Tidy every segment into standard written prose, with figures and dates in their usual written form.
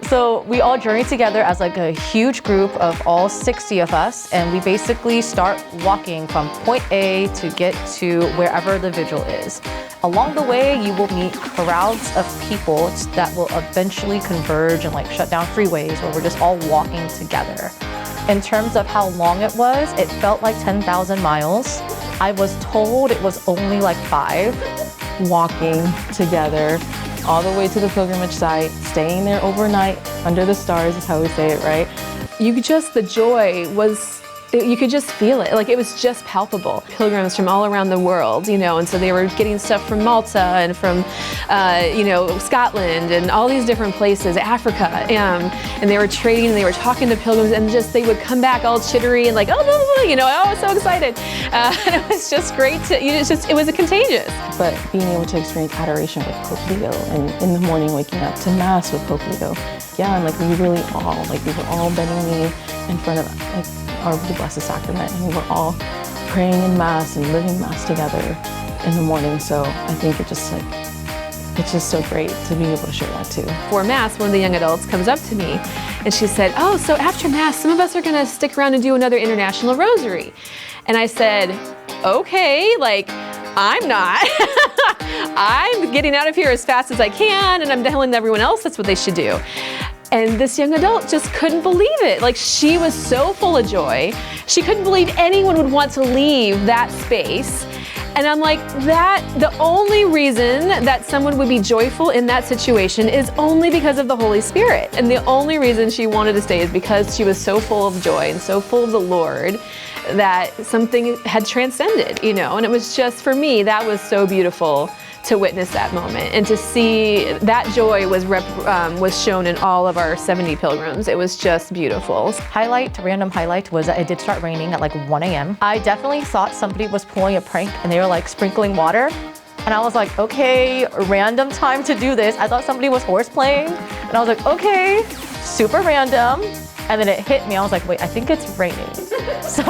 So we all journeyed together as like a huge group of all 60 of us, and we basically start walking from point A to get to wherever the vigil is. Along the way, you will meet crowds of people that will eventually converge and like shut down freeways where we're just all walking together. In terms of how long it felt like 10,000 miles. I was told it was only like 5. Walking together all the way to the pilgrimage site, staying there overnight under the stars is how we say it, right? The joy was, you could just feel it. Like it was just palpable. Pilgrims from all around the world, and so they were getting stuff from Malta and from, Scotland and all these different places, Africa, and they were trading, and they were talking to pilgrims, and they would come back all chittery and like, oh, I was so excited. And it was just great it was contagious. But being able to experience adoration with Pope Leo, and in the morning waking up to Mass with Pope Leo. Yeah, and we were all bending knee in front of the Blessed Sacrament, and we were all praying in Mass and living Mass together in the morning. So I think it's just so great to be able to share that too. Before Mass, one of the young adults comes up to me and she said, oh, so after Mass, some of us are gonna stick around and do another international rosary. And I said, okay, I'm not. I'm getting out of here as fast as I can, and I'm telling everyone else that's what they should do. And this young adult just couldn't believe it. She was so full of joy. She couldn't believe anyone would want to leave that space. And I'm like, the only reason that someone would be joyful in that situation is only because of the Holy Spirit. And the only reason she wanted to stay is because she was so full of joy and so full of the Lord that something had transcended, and it was just, for me, that was so beautiful to witness that moment and to see that joy was shown in all of our 70 pilgrims. It was just beautiful. Random highlight was that it did start raining at 1 a.m. I definitely thought somebody was pulling a prank and they were sprinkling water. And I was like, okay, random time to do this. I thought somebody was horseplaying. And I was like, okay, super random. And then it hit me. I was like, wait, I think it's raining. So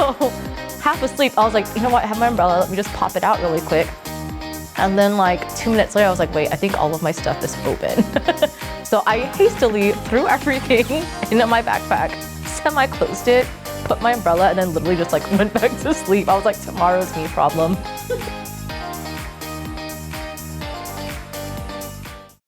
half asleep, I was like, you know what, I have my umbrella. Let me just pop it out really quick. And then 2 minutes later, I was like, wait, I think all of my stuff is open. So I hastily threw everything into my backpack, semi-closed it, put my umbrella, and then literally just went back to sleep. I was like, tomorrow's me problem.